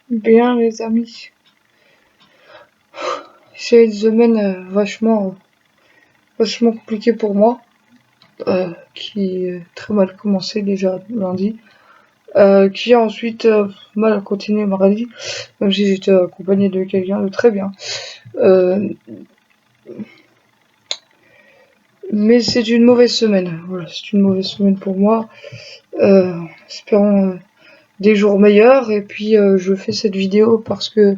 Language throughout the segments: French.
Bien les amis, c'est une semaine vachement compliquée pour moi, qui est très mal commencé déjà lundi, qui a ensuite mal continué mardi, même si j'étais accompagné de quelqu'un de très bien. Euh, mais c'est une mauvaise semaine, voilà, c'est une mauvaise semaine pour moi. Espérons des jours meilleurs. Et puis je fais cette vidéo parce que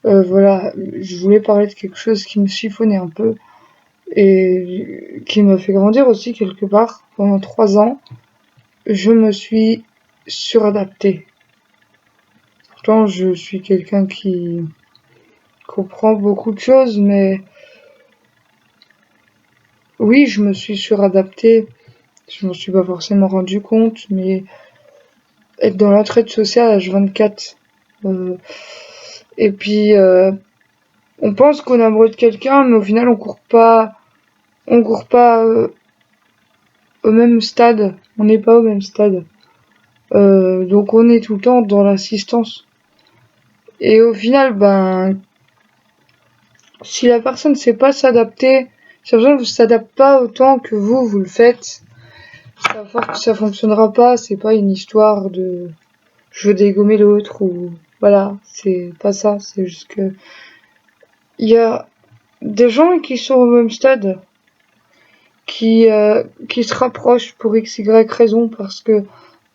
voilà, je voulais parler de quelque chose qui me chiffonnait un peu et qui m'a fait grandir aussi quelque part. Pendant 3 ans, je me suis suradapté. Pourtant, je suis quelqu'un qui comprend beaucoup de choses, mais oui, je me suis suradapté. Je m'en suis pas forcément rendu compte, mais être dans l'entraide sociale à H24, et puis on pense qu'on est amoureux de quelqu'un, mais au final, on court pas au même stade. On n'est pas au même stade. Donc on est tout le temps dans l'assistance. Et au final, ben, si la personne ne sait pas s'adapter, si la personne ne s'adapte pas autant que vous le faites, ça fonctionnera pas. C'est pas une histoire de je veux dégommer l'autre ou voilà, c'est pas ça. C'est juste que il y a des gens qui sont au même stade, qui se rapprochent pour x y raison parce que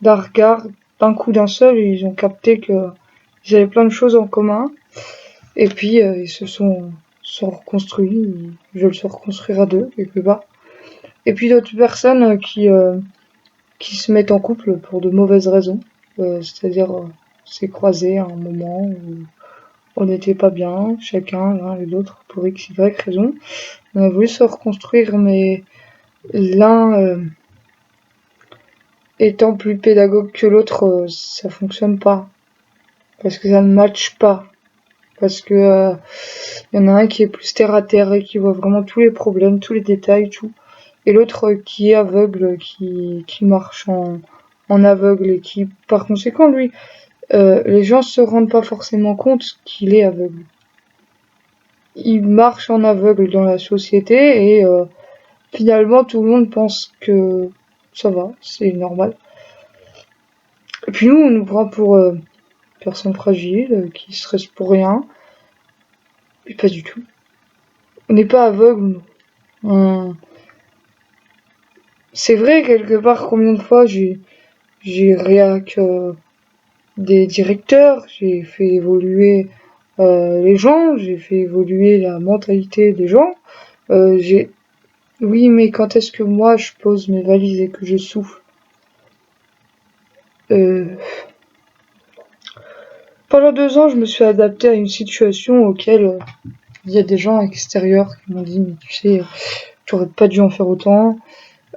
d'un regard, d'un coup d'un seul, ils ont capté que ils avaient plein de choses en commun. Et puis ils sont reconstruits, ils veulent se reconstruire à deux quelque part. Et puis d'autres personnes qui se mettent en couple pour de mauvaises raisons, c'est-à-dire s'est croisé à un moment où on n'était pas bien, chacun l'un et l'autre pour x y raison. On a voulu se reconstruire, mais l'un étant plus pédagogue que l'autre, ça fonctionne pas parce que ça ne matche pas. Parce que y en a un qui est plus terre à terre et qui voit vraiment tous les problèmes, tous les détails, tout. Et l'autre qui est aveugle, qui marche en aveugle et qui, par conséquent, lui, les gens se rendent pas forcément compte qu'il est aveugle. Il marche en aveugle dans la société et finalement tout le monde pense que ça va, c'est normal. Et puis nous, on nous prend pour personnes fragiles, qui se restent pour rien. Et pas du tout. On n'est pas aveugle, nous. C'est vrai, quelque part, combien de fois j'ai réac des directeurs, j'ai fait évoluer les gens, j'ai fait évoluer la mentalité des gens. J'ai Oui, mais quand est-ce que moi je pose mes valises et que je souffle? euh, Pendant 2 ans, je me suis adapté à une situation auquel il y a des gens extérieurs qui m'ont dit mais tu sais, tu aurais pas dû en faire autant,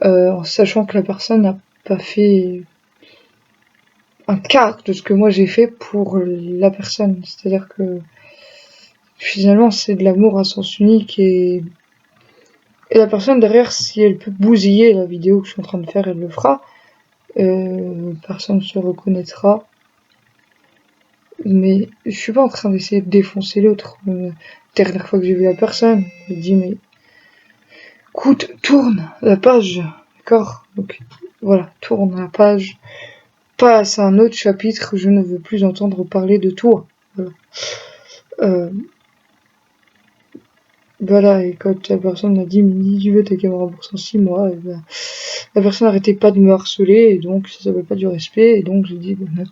en sachant que la personne n'a pas fait un quart de ce que moi j'ai fait pour la personne. C'est-à-dire que finalement c'est de l'amour à sens unique et la personne derrière, si elle peut bousiller la vidéo que je suis en train de faire, elle le fera. Personne se reconnaîtra. Mais je suis pas en train d'essayer de défoncer l'autre. Dernière fois que j'ai vu la personne, je me dis mais écoute, tourne la page, d'accord? Donc voilà, tourne la page, passe à un autre chapitre, je ne veux plus entendre parler de toi. Voilà. Euh, voilà, et quand la personne m'a dit, mais tu veux ta caméra pour 6 mois, et ben, la personne n'arrêtait pas de me harceler, et donc ça s'appelle pas du respect, et donc j'ai dit, ben, non.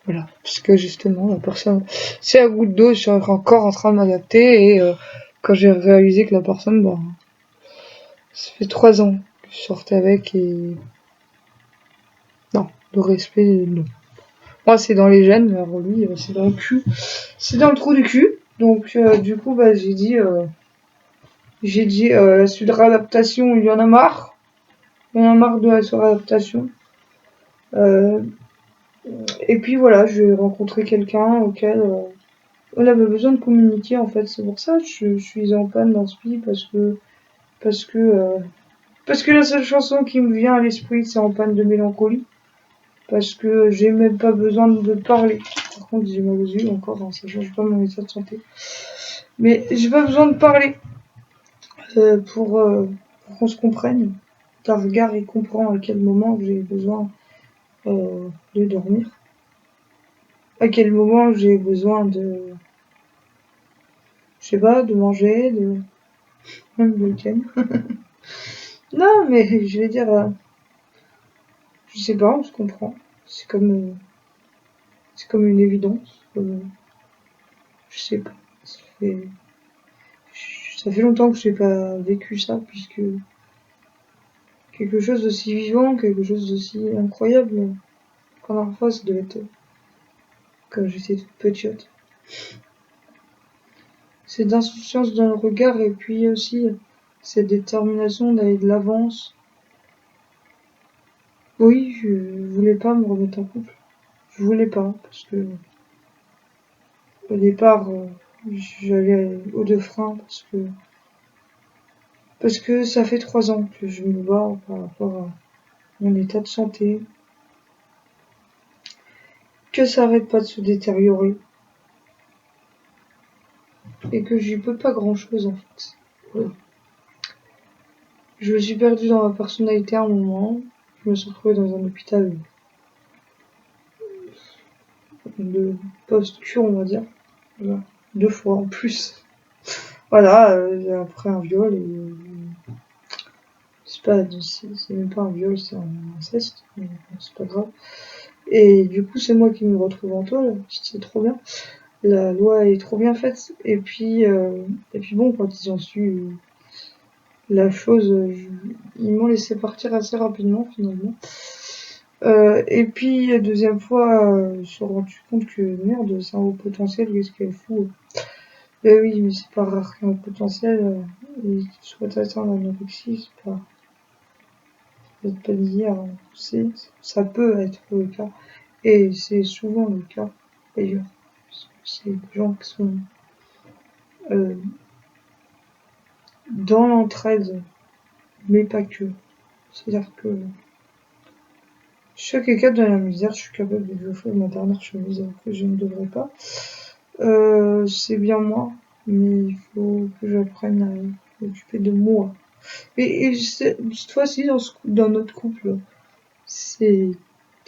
Voilà. Parce que justement, la personne, c'est à goutte d'eau, je suis encore en train de m'adapter, et quand j'ai réalisé que la personne, ben, ça fait 3 ans que je sortais avec, et non, le respect, non. Moi, c'est dans les gènes, mais alors lui, c'est dans le cul. C'est dans le trou du cul. Donc, du coup, bah, j'ai dit, la suradaptation, il y en a marre. Il y en a marre de la suradaptation. Euh, et puis voilà, j'ai rencontré quelqu'un auquel on avait besoin de communiquer en fait. C'est pour ça que je suis en panne dans ce pays parce que euh, parce que la seule chanson qui me vient à l'esprit c'est En panne de mélancolie parce que j'ai même pas besoin de parler. Par contre, j'ai mal aux yeux encore, hein, ça change pas mon état de santé. Mais j'ai pas besoin de parler pour qu'on se comprenne. Ta regard, il comprend à quel moment j'ai besoin de dormir. À quel moment j'ai besoin de, je sais pas, de manger, de même le week-end. Non, mais je vais dire, je sais pas, on se comprend. C'est comme une évidence. Je sais pas. Ça fait longtemps que j'ai pas vécu ça, puisque quelque chose d'aussi vivant, quelque chose d'aussi incroyable, la première fois, ça devait être quand j'étais toute petite. Cette insouciance dans le regard et puis aussi cette détermination d'aller de l'avance. Oui, je voulais pas me remettre en couple. Je voulais pas, parce que au départ, j'allais au deux freins, parce que ça fait 3 ans que je me bats par rapport à mon état de santé, que ça arrête pas de se détériorer, et que j'y peux pas grand chose en fait. Voilà. Je me suis perdue dans ma personnalité à un moment, je me suis retrouvée dans un hôpital de post-cure, on va dire. Voilà. 2 fois en plus. Voilà, après un viol, et c'est même pas un viol, c'est un inceste, mais bon, c'est pas grave. Et du coup, c'est moi qui me retrouve en taule, c'est trop bien. La loi est trop bien faite. Et puis bon, quand ils ont su la chose, ils m'ont laissé partir assez rapidement finalement. Et puis deuxième fois, je me suis rendu compte que merde, c'est un haut potentiel, qu'est-ce qu'elle fout? Oui, mais c'est pas rare qu'un haut potentiel soit atteint d'anorexie, c'est pas d'hier, hein. Ça peut être le cas. Et c'est souvent le cas d'ailleurs. Parce que c'est des gens qui sont euh, dans l'entraide, mais pas que. C'est-à-dire que je suis quelqu'un de la misère, je suis capable de lui offrir ma dernière chemise alors que je ne devrais pas. C'est bien moi, mais il faut que j'apprenne à m'occuper de moi. Et cette fois-ci, dans notre couple, c'est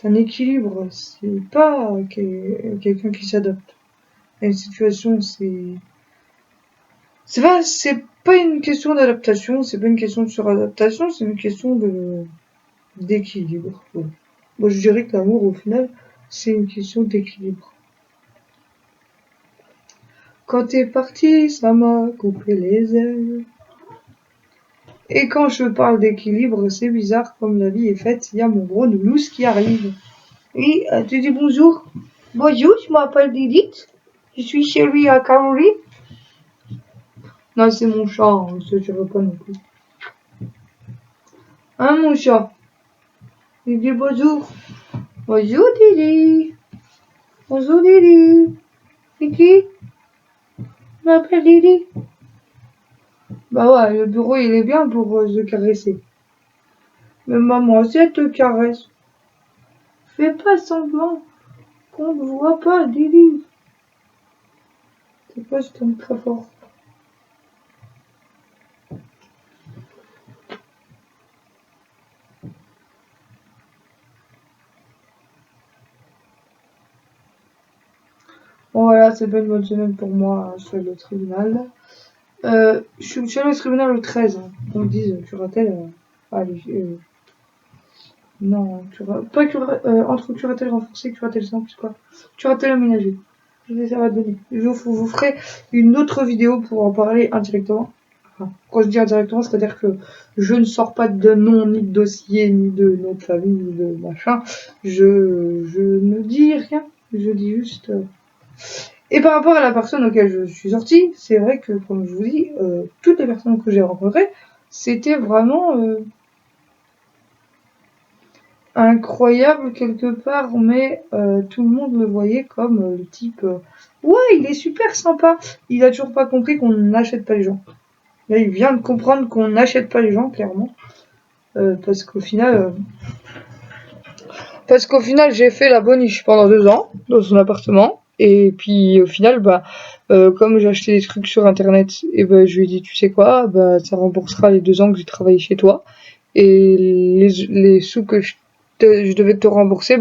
un équilibre, c'est pas quelqu'un qui s'adapte à une situation, c'est pas une question d'adaptation, c'est pas une question de suradaptation, c'est une question d'équilibre. Voilà. Moi, je dirais que l'amour, au final, c'est une question d'équilibre. Quand t'es parti, ça m'a coupé les ailes. Et quand je parle d'équilibre, c'est bizarre comme la vie est faite, il y a mon gros nounours qui arrive. Oui, tu dis bonjour. Bonjour, je m'appelle Didit. Je suis chérie à Caroline. Non, c'est mon chat, hein, ça je veux pas non plus. Hein, mon chat? Il dit bonjour. Bonjour, Didi. Bonjour, Didi. C'est qui? Je m'appelle Didi. Bah ouais, le bureau il est bien pour se caresser. Mais maman, si elle te caresse, fais pas semblant qu'on ne voit pas, Didi. C'est pas, je t'aime très fort. Bon voilà, c'est pas une bonne semaine pour moi, je suis allée au tribunal. Je suis allée au tribunal le 13, hein. On me dit curatelle, allez, non, entre curatelle renforcée et curatelle simple, c'est quoi? Curatelle aménagée. Ça va donner. Je vous ferai une autre vidéo pour en parler indirectement. Enfin, quand je dis indirectement, c'est-à-dire que je ne sors pas de nom, ni de dossier, ni de nom de famille, ni de machin. Je ne dis rien. Je dis juste. Et par rapport à la personne auquel je suis sortie, c'est vrai que, comme je vous dis, toutes les personnes que j'ai rencontrées, c'était vraiment incroyable quelque part, mais tout le monde le voyait comme le type ouais, il est super sympa. Il a toujours pas compris qu'on n'achète pas les gens. Là, il vient de comprendre qu'on n'achète pas les gens, clairement, parce qu'au final, Parce qu'au final, j'ai fait la boniche pendant 2 ans dans son appartement. Et puis au final, comme j'ai acheté des trucs sur internet, et je lui ai dit, tu sais quoi, ça remboursera les 2 ans que j'ai travaillé chez toi. Et les sous que je devais te rembourser,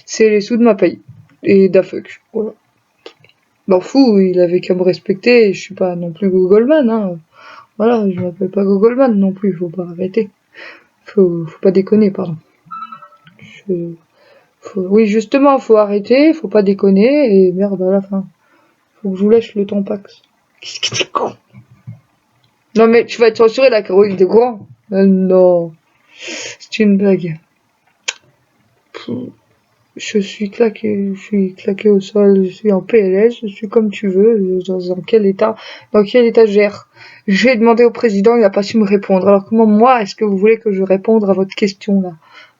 c'est les sous de ma paye. Et da fuck. Voilà. M'en fous, il avait qu'à me respecter, et je suis pas non plus Googleman, hein. Voilà, je m'appelle pas Googleman non plus, faut pas arrêter. Faut pas déconner, pardon. Je- oui, justement, faut arrêter, faut pas déconner, et merde, à la fin. Faut que je vous lâche le tampax. Qu'est-ce que t'es con? Non, mais tu vas être censuré, la Caroline de Grand. Non. C'est une blague. Je suis claqué au sol, je suis en PLS, je suis comme tu veux, dans quel étagère. J'ai demandé au président, il n'a pas su me répondre. Alors comment moi, est-ce que vous voulez que je réponde à votre question là?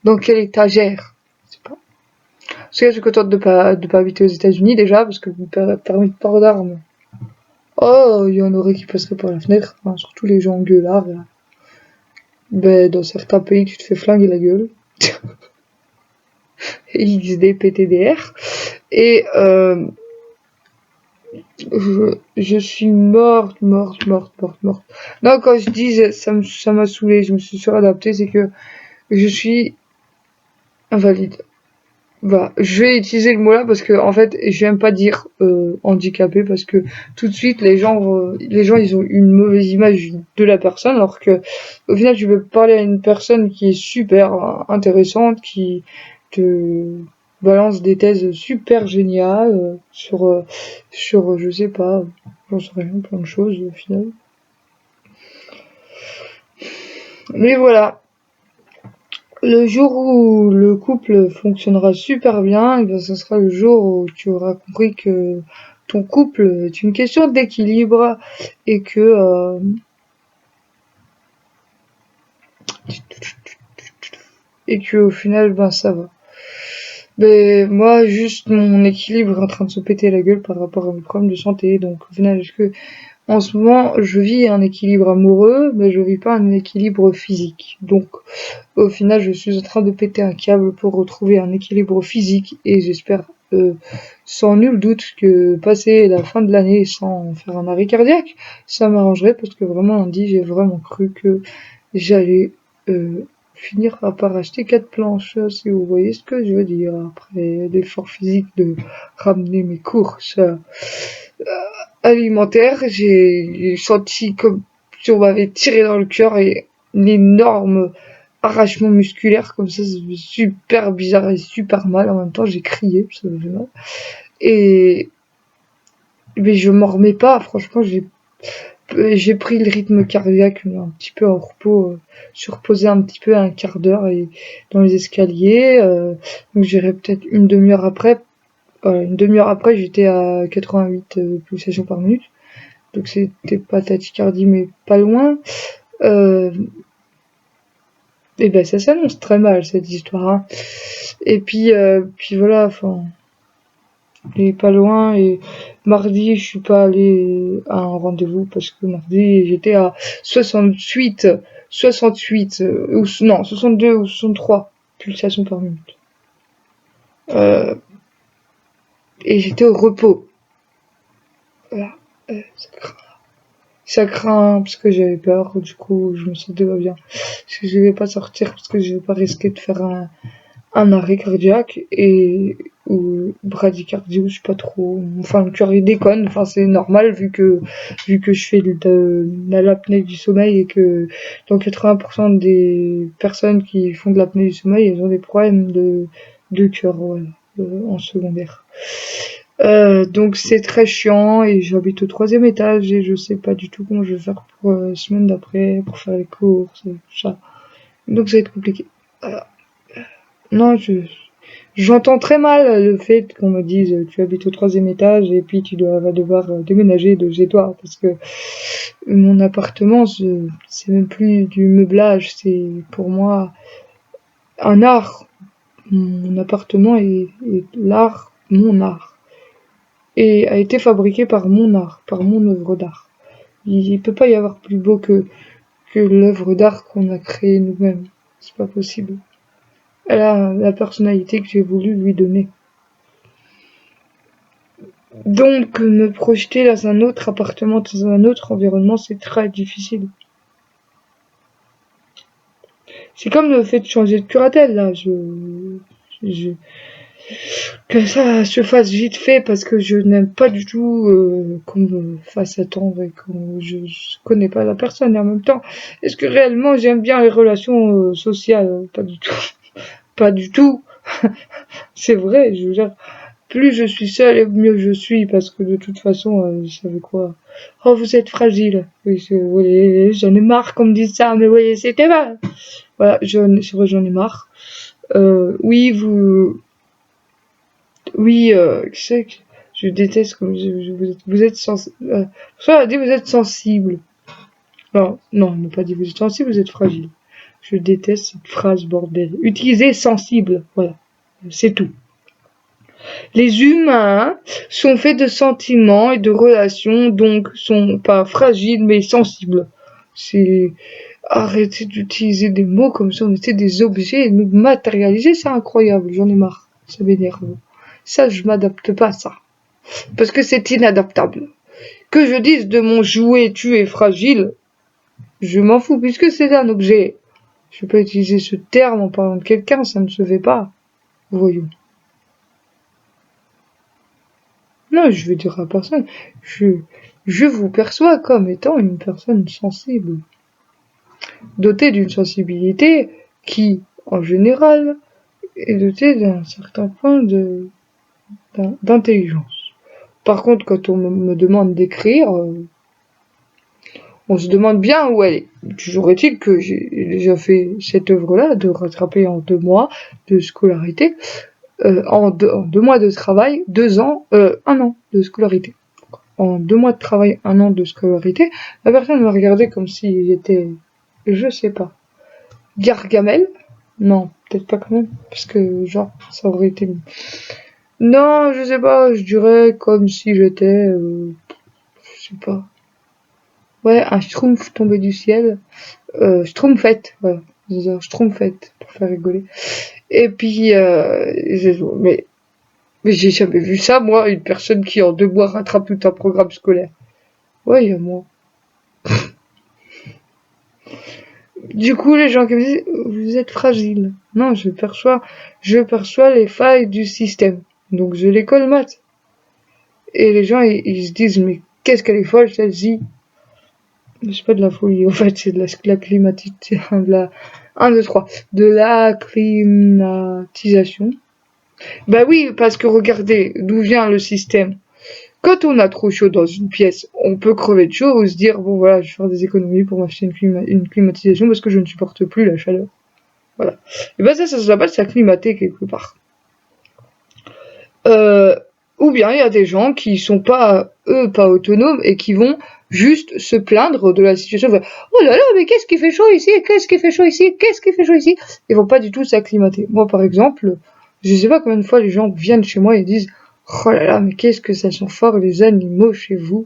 Dans quelle étagère? Je sais pas. Parce que je suis contente de pas habiter aux États-Unis déjà, parce que permis de port d'armes. Oh, il y en aurait qui passeraient par la fenêtre, hein, surtout les gens gueulards là. Dans certains pays, tu te fais flinguer la gueule. XD PTDR. Et je suis morte. Non, quand je dis ça m'a saoulé, je me suis suradaptée, c'est que je suis invalide. Je vais utiliser le mot là parce que en fait, j'aime pas dire handicapé parce que tout de suite les gens ils ont une mauvaise image de la personne alors que au final je peux parler à une personne qui est super intéressante qui te balance des thèses super géniales sur je sais pas, j'en sais rien, plein de choses au final. Mais voilà, le jour où le couple fonctionnera super bien, ce sera le jour où tu auras compris que ton couple est une question d'équilibre et que au final, ça va. Mais moi, juste mon équilibre est en train de se péter la gueule par rapport à mes problèmes de santé. Donc au final, est-ce que en ce moment, je vis un équilibre amoureux, mais je vis pas un équilibre physique. Donc au final, je suis en train de péter un câble pour retrouver un équilibre physique et j'espère sans nul doute que passer la fin de l'année sans faire un arrêt cardiaque, ça m'arrangerait parce que vraiment lundi, j'ai vraiment cru que j'allais finir par acheter 4 planches, si vous voyez ce que je veux dire, après l'effort physique de ramener mes courses alimentaires, j'ai senti comme si on m'avait tiré dans le cœur et une énorme arrachement musculaire comme ça, c'est super bizarre et super mal. En même temps, j'ai crié, ça me fait mal. Et mais je m'en remets pas, franchement, j'ai pris le rythme cardiaque un petit peu en repos, je suis reposé un petit peu à un quart d'heure et dans les escaliers, donc j'irai peut-être une demi-heure après, j'étais à 88 pulsations par minute, donc c'était pas tachycardie mais pas loin. Euh, et ça s'annonce très mal cette histoire, hein. Et puis voilà, enfin, il est pas loin et mardi, je suis pas allée à un rendez-vous parce que mardi, j'étais à 68, 68, ou non, 62 ou 63 pulsations par minute. Euh, et j'étais au repos. Voilà. Ça craint. Ça craint parce que j'avais peur, du coup, je me sentais pas bien. Parce que je vais pas sortir parce que je vais pas risquer de faire un arrêt cardiaque ou bradycardie ou je sais pas trop, enfin le cœur il déconne, enfin c'est normal vu que je fais de l'apnée du sommeil et que dans 80% des personnes qui font de l'apnée du sommeil elles ont des problèmes de cœur, voilà, en secondaire. Donc c'est très chiant et j'habite au 3e étage et je sais pas du tout comment je vais faire pour semaine d'après pour faire les courses et tout ça, donc ça va être compliqué. Non, j'entends très mal le fait qu'on me dise tu habites au 3e étage et puis vas devoir déménager de chez toi parce que mon appartement c'est même plus du meublage, c'est pour moi un art. Mon appartement est l'art, mon art, et a été fabriqué par mon art, par mon œuvre d'art. Il peut pas y avoir plus beau que l'œuvre d'art qu'on a créée nous-mêmes. C'est pas possible. elle a la personnalité que j'ai voulu lui donner. Donc, me projeter dans un autre appartement, dans un autre environnement, c'est très difficile. C'est comme le fait de changer de curatelle, là. Que ça se fasse vite fait parce que je n'aime pas du tout qu'on me fasse attendre et que je connais pas la personne. Et en même temps, est-ce que réellement j'aime bien les relations sociales? Pas du tout. Pas du tout. C'est vrai, je veux dire, plus je suis seule et mieux je suis parce que de toute façon, vous savez quoi? Oh, vous êtes fragile. Oui, oui, j'en ai marre qu'on me dise ça, mais oui, c'était mal. Voilà, c'est vrai, j'en ai marre. Oui, oui, je déteste comme vous êtes ça a dit vous êtes sensible. Non, non, on n'a pas dit vous êtes sensible, vous êtes fragile. Je déteste cette phrase, bordel. Utilisez sensible, voilà. C'est tout. Les humains sont faits de sentiments et de relations, donc sont pas fragiles mais sensibles. C'est arrêtez d'utiliser des mots comme si on était des objets et nous matérialiser, c'est incroyable, j'en ai marre. Ça m'énerve. Ça, je m'adapte pas à ça. Parce que c'est inadaptable. Que je dise de mon jouet tu es fragile, je m'en fous, puisque c'est un objet. Je peux pas utiliser ce terme en parlant de quelqu'un, ça ne se fait pas. Voyons. Non, je veux dire à personne. Je vous perçois comme étant une personne sensible. Dotée d'une sensibilité qui, en général, est dotée d'un certain point d'intelligence. Par contre, quand on me demande d'écrire, on se demande bien où elle est. Toujours est-il que j'ai déjà fait cette œuvre-là, de rattraper en 2 mois de scolarité, en 2 mois de travail, 2 ans, 1 an de scolarité. En 2 mois de travail, 1 an de scolarité, la personne m'a regardé comme si j'étais, je sais pas, Gargamel. Non, peut-être pas quand même, parce que genre, ça aurait été... Non, je sais pas, je dirais comme si j'étais, je sais pas, ouais, un schtroumpf tombé du ciel. Schtroumpfette, voilà. Schtroumpfette, pour faire rigoler. Et puis, mais j'ai jamais vu ça, moi, une personne qui en 2 mois rattrape tout un programme scolaire. Ouais, il y a moi. Du coup, les gens qui me disent, vous êtes fragile. Non, je perçois les failles du système. Donc, je les colmate. Et les gens, ils se disent, mais qu'est-ce qu'elle est folle, celle-ci? C'est pas de la folie, en fait, c'est de la climatisation, de la, 1, 2, 3, de la climatisation. Bah oui, parce que regardez, d'où vient le système. Quand on a trop chaud dans une pièce, on peut crever de chaud ou se dire, bon voilà, je vais faire des économies pour m'acheter une climatisation parce que je ne supporte plus la chaleur. Voilà. Et ben ça s'appelle s'acclimater quelque part. Euh, ou bien il y a des gens qui sont pas, eux, pas autonomes et qui vont juste se plaindre de la situation. Oh là là, mais qu'est-ce qui fait chaud ici? Qu'est-ce qui fait chaud ici? Qu'est-ce qui fait chaud ici? Ils vont pas du tout s'acclimater. Moi, par exemple, je sais pas combien de fois les gens viennent chez moi et disent, oh là là, mais qu'est-ce que ça sent fort les animaux chez vous?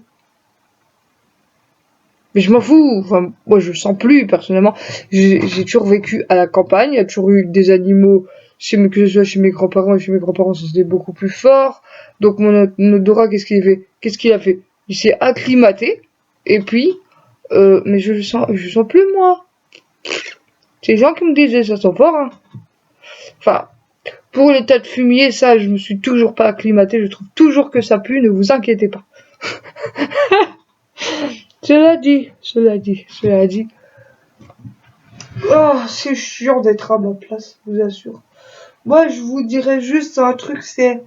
Mais je m'en fous, enfin, moi je sens plus personnellement. J'ai toujours vécu à la campagne, il y a toujours eu des animaux, que ce soit chez mes grands-parents et chez mes grands-parents, c'était beaucoup plus fort. Donc mon odorat, qu'est-ce qu'il a fait? Qu'est-ce qu'il a fait? Il s'est acclimaté, et puis, mais je le sens plus moi. C'est les gens qui me disaient ça sent fort, hein. Enfin, pour les tas de fumier, ça, je me suis toujours pas acclimaté, je trouve toujours que ça pue, ne vous inquiétez pas. Cela dit. Oh, c'est chiant d'être à ma place, je vous assure. Moi, je vous dirais juste un truc, c'est...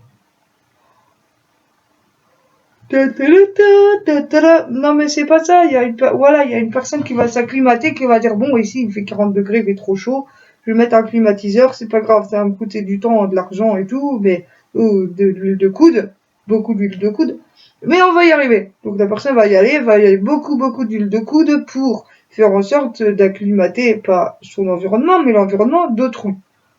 Non, mais c'est pas ça. Voilà, il y a une personne qui va s'acclimater, qui va dire, bon, ici, il fait 40 degrés, il fait trop chaud. Je vais mettre un climatiseur, c'est pas grave, ça va me coûter du temps, de l'argent et tout, mais, ou de l'huile de coude. Beaucoup d'huile de coude. Mais on va y arriver. Donc la personne va y aller beaucoup d'huile de coude pour faire en sorte d'acclimater pas son environnement, mais l'environnement d'autrui.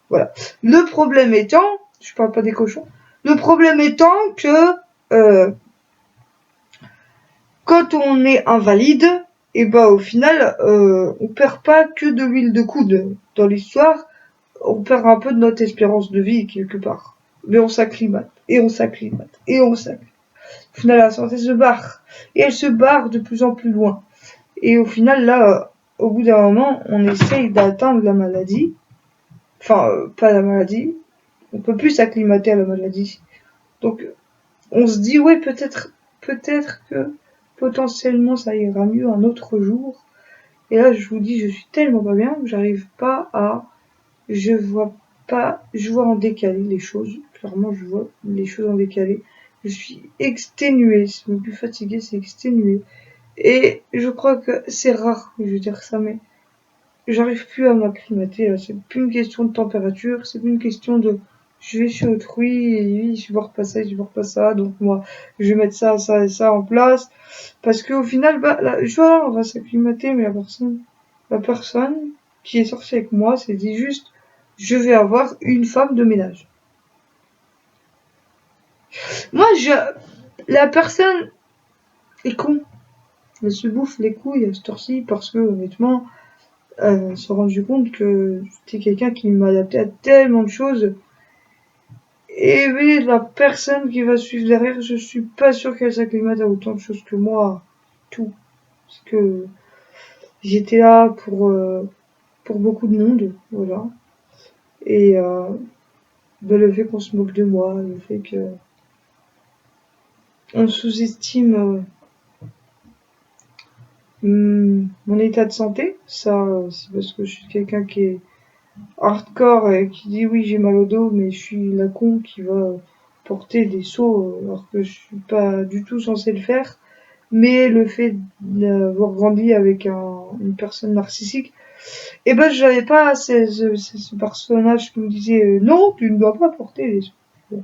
Voilà. Le problème étant, je parle pas des cochons, le problème étant que quand on est invalide, et ben au final, on perd pas que de l'huile de coude dans l'histoire. on perd un peu de notre espérance de vie quelque part. Mais on s'acclimate, et on s'acclimate, et on s'acclimate. Au final, la santé se barre. Et elle se barre de plus en plus loin. Et au final, là, au bout d'un moment, on essaye d'atteindre la maladie. Enfin, pas la maladie. On peut plus s'acclimater à la maladie. Donc, on se dit, ouais, peut-être que potentiellement ça ira mieux un autre jour. Et là, je vous dis, je suis tellement pas bien que j'arrive pas à, je vois pas, je vois en décalé les choses. Clairement, je vois les choses en décalé. Je suis exténuée. C'est même plus fatiguée, c'est exténuée. Et je crois que c'est rare que je vais dire ça, mais j'arrive plus à m'acclimater. C'est plus une question de température, c'est plus une question de je vais chez autrui et lui, il supporte pas ça, il supporte pas ça, donc moi, je vais mettre ça, ça et ça en place. Parce qu'au final, bah, là, voilà, on va s'acclimater, mais la personne qui est sortie avec moi s'est dit juste, je vais avoir une femme de ménage. Moi, la personne est con. Elle se bouffe les couilles à cette heure-ci parce que, honnêtement, se rendu compte que j'étais quelqu'un qui m'adaptait à tellement de choses. Et oui, la personne qui va suivre derrière, je suis pas sûr qu'elle s'acclimate à autant de choses que moi. Tout. Parce que j'étais là pour beaucoup de monde, voilà. Et le fait qu'on se moque de moi, le fait que on sous-estime mon état de santé, ça, c'est parce que je suis quelqu'un qui est hardcore et qui dit oui j'ai mal au dos mais je suis la con qui va porter des seaux alors que je suis pas du tout censé le faire. Mais le fait d'avoir grandi avec une personne narcissique, et ben j'avais pas ce personnage qui me disait non tu ne dois pas porter les seaux.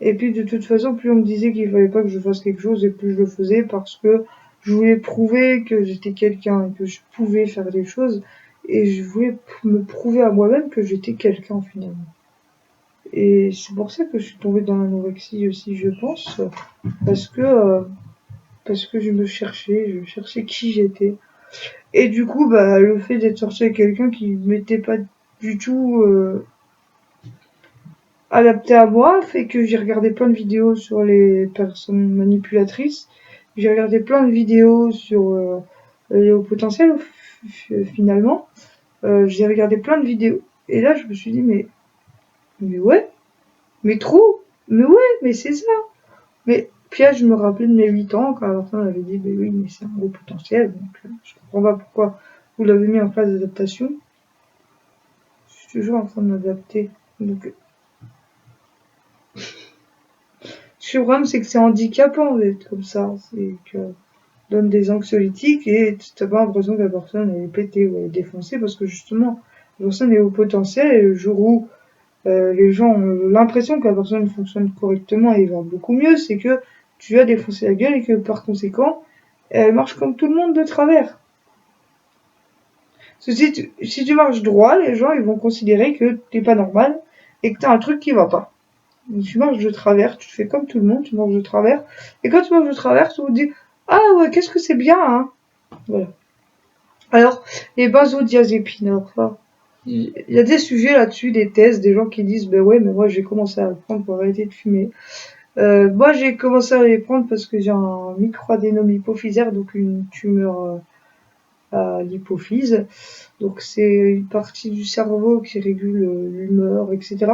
Et puis de toute façon plus on me disait qu'il fallait pas que je fasse quelque chose et plus je le faisais parce que je voulais prouver que j'étais quelqu'un et que je pouvais faire des choses et je voulais me prouver à moi-même que j'étais quelqu'un finalement. Et c'est pour ça que je suis tombée dans l'anorexie aussi, je pense, parce que parce que je cherchais qui j'étais. Et du coup, bah le fait d'être sortie avec quelqu'un qui m'était pas du tout adapté à moi fait que j'ai regardé plein de vidéos sur les personnes manipulatrices. J'ai regardé plein de vidéos sur les hauts potentiels finalement. J'ai regardé plein de vidéos. Et là, je me suis dit, mais ouais, mais trop, mais ouais, mais c'est ça. Mais puis là, je me rappelais de mes 8 ans quand la personne avait dit, mais oui, mais c'est un gros potentiel. Donc, je comprends pas pourquoi vous l'avez mis en phase d'adaptation. Je suis toujours en train de m'adapter. Donc, le problème, c'est que c'est handicapant d'être comme ça. C'est que donne des anxiolytiques et t'as pas l'impression que la personne est pétée ou elle est défoncée parce que justement, la personne est au potentiel et le jour où les gens ont l'impression que la personne fonctionne correctement et va beaucoup mieux, c'est que tu lui as défoncé la gueule et que par conséquent, elle marche comme tout le monde de travers. Parce que si tu marches droit, les gens ils vont considérer que t'es pas normal et que t'as un truc qui va pas. Donc, tu marches de travers, tu fais comme tout le monde, tu marches de travers. Et quand tu marches de travers, tu vous dis ah ouais, qu'est-ce que c'est bien, hein. Voilà. Alors, les benzodiazépines, enfin, il y a des sujets là-dessus, des thèses, des gens qui disent ben ouais, mais moi j'ai commencé à le prendre pour arrêter de fumer. Moi j'ai commencé à les prendre parce que j'ai un micro-adénome hypophysaire, donc une tumeur à l'hypophyse. Donc c'est une partie du cerveau qui régule l'humeur, etc.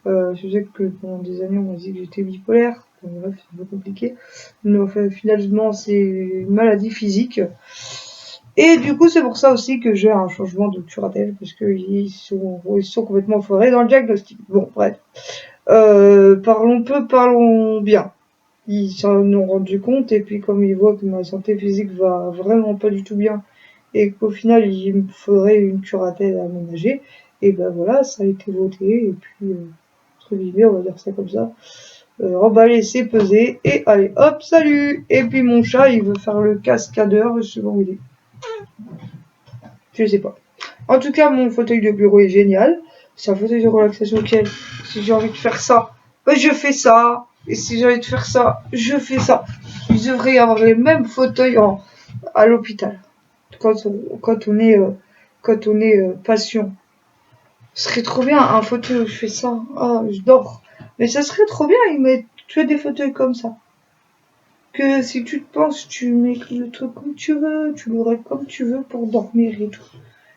Je sais que pendant des années on m'a dit que j'étais bipolaire. Bon, bref, c'est un peu compliqué. Mais enfin, finalement c'est une maladie physique. Et du coup, c'est pour ça aussi que j'ai un changement de curatelle, parce qu'ils sont complètement foirés dans le diagnostic. Bon, bref. Parlons peu, parlons bien. Ils s'en ont rendu compte, et puis comme ils voient que ma santé physique va vraiment pas du tout bien, et qu'au final, il me faudrait une curatelle à aménager, et ben voilà, ça a été voté, et puis, entre guillemets, on va dire ça comme ça. Remballer, c'est peser, et allez, hop, salut. Et puis mon chat, il veut faire le cascadeur, je sais pas où il est. Je sais pas. En tout cas, mon fauteuil de bureau est génial. C'est un fauteuil de relaxation auquel, si j'ai envie de faire ça, ben je fais ça. Et si j'ai envie de faire ça, je fais ça. Ils devraient avoir les mêmes fauteuils à l'hôpital. Quand on est patient. Ce serait trop bien, un fauteuil où je fais ça. Ah, je dors. Mais ça serait trop bien, ils mettent que des fauteuils comme ça. Que si tu te penses, tu mets le truc comme tu veux, tu l'aurais comme tu veux pour dormir et tout.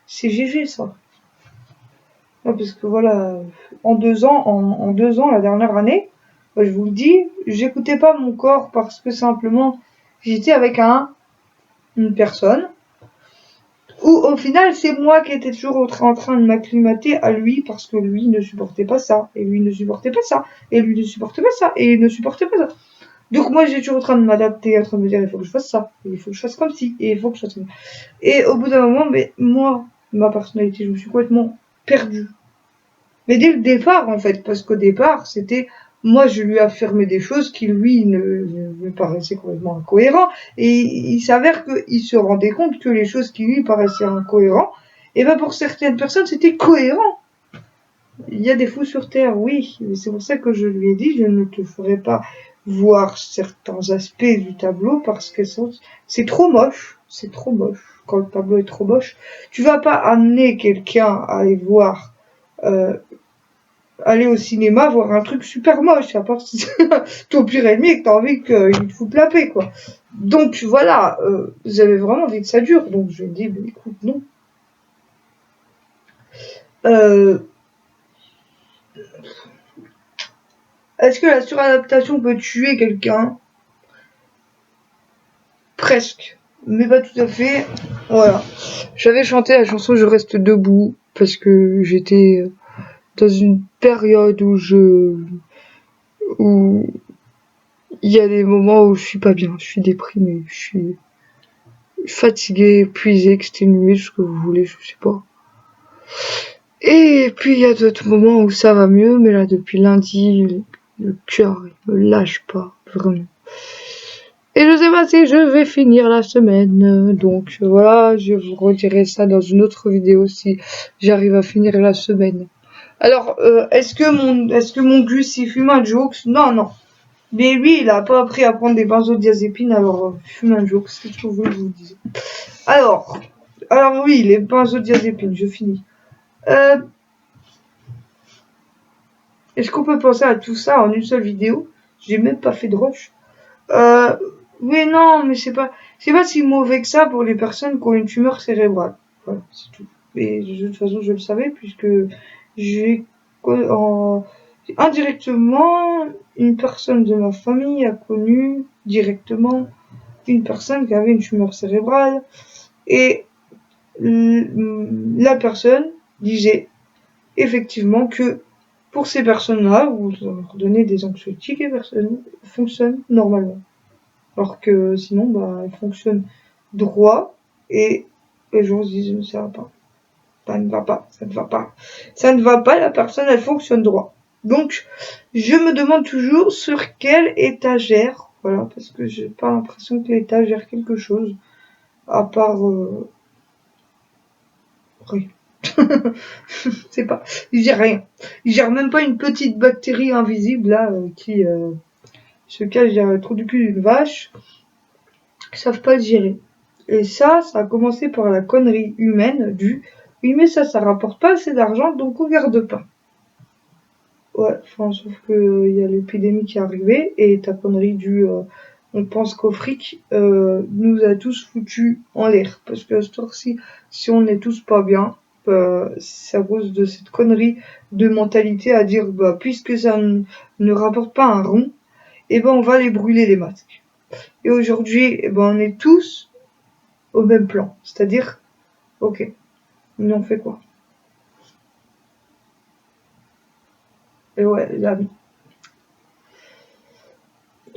C'est GG ça. Ouais, parce que voilà, en 2 ans, la dernière année, bah, je vous le dis, j'écoutais pas mon corps parce que simplement j'étais avec une personne où au final c'est moi qui étais toujours en train de m'acclimater à lui parce que lui ne supportait pas ça, et lui ne supportait pas ça, et lui ne supportait pas ça, et il ne supportait pas ça. Donc moi j'étais toujours en train de m'adapter, en train de me dire il faut que je fasse ça, il faut que je fasse comme ci, et il faut que je fasse comme ça. Et au bout d'un moment, mais moi, ma personnalité, je me suis complètement perdue. Mais dès le départ, en fait, parce qu'au départ, c'était, moi, je lui affirmais des choses qui, lui, me paraissaient complètement incohérentes. Et il s'avère qu'il se rendait compte que les choses qui lui paraissaient incohérentes, et ben, pour certaines personnes, c'était cohérent. Il y a des fous sur Terre, oui. Mais c'est pour ça que je lui ai dit, je ne te ferai pas voir certains aspects du tableau parce que c'est trop moche. C'est trop moche. Quand le tableau est trop moche, tu vas pas amener quelqu'un à aller voir euh, aller au cinéma voir un truc super moche, à part si ton pire ennemi et que t'as envie qu'il te foute la paix, quoi. Donc voilà, j'avais vraiment envie que ça dure, donc je lui ai dit, bah, écoute, non. Euh, Est-ce que la suradaptation peut tuer quelqu'un? Presque, mais pas tout à fait. Voilà. J'avais chanté la chanson Je reste debout parce que j'étais dans une période où il y a des moments où je suis pas bien, je suis déprimée, je suis fatiguée, épuisée, exténuée, ce que vous voulez, je sais pas. Et puis il y a d'autres moments où ça va mieux, mais là depuis lundi, le cœur il me lâche pas, vraiment. Et je sais pas si je vais finir la semaine, donc voilà, je vous redirai ça dans une autre vidéo si j'arrive à finir la semaine. Alors, est-ce que mon Gus il fume un jokes? Non, non. Mais lui, il a pas appris à prendre des benzodiazépines, alors fume un jokes, c'est ce que vous voulez que je vous dise. Alors, oui, les benzodiazépines, je finis. Euh, Est-ce qu'on peut penser à tout ça en une seule vidéo? J'ai même pas fait de rush. Euh, oui, non, mais c'est pas si mauvais que ça pour les personnes qui ont une tumeur cérébrale. Voilà, c'est tout. Et de toute façon, je le savais puisque j'ai indirectement une personne de ma famille a connu directement une personne qui avait une tumeur cérébrale et la personne disait effectivement que pour ces personnes-là, vous leur donnez des anxiolytiques et personnes fonctionnent normalement. Alors que sinon, bah, elles fonctionnent droit et les gens se disent ça va pas. Ça ne va pas, ça ne va pas. Ça ne va pas, la personne, elle fonctionne droit. Donc, je me demande toujours sur quelle étagère, voilà, parce que j'ai pas l'impression que l'État gère quelque chose, à part, rien. C'est pas, il gère rien. Il gère même pas une petite bactérie invisible, là, qui, se cache derrière le trou du cul d'une vache. Ils savent pas le gérer. Et ça a commencé par la connerie humaine du oui, mais ça rapporte pas assez d'argent, donc on garde pas. Ouais, enfin, sauf que il y a l'épidémie qui est arrivée et ta connerie du on pense qu'au fric nous a tous foutus en l'air. Parce que à ce tour-ci, si on n'est tous pas bien, c'est à cause de cette connerie de mentalité à dire bah puisque ça ne rapporte pas un rond, et ben on va les brûler les masques. Et aujourd'hui, eh ben on est tous au même plan. C'est-à-dire, ok, on en fait quoi? Et ouais, là,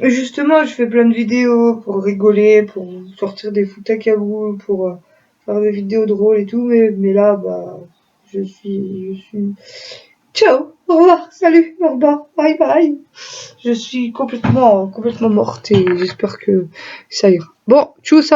justement, je fais plein de vidéos pour rigoler, pour sortir des foutaques à vous, pour faire des vidéos drôles et tout, mais là, bah, je suis, ciao, au revoir, salut, au revoir, bye bye. Je suis complètement morte et j'espère que ça ira. Bon, tchuss,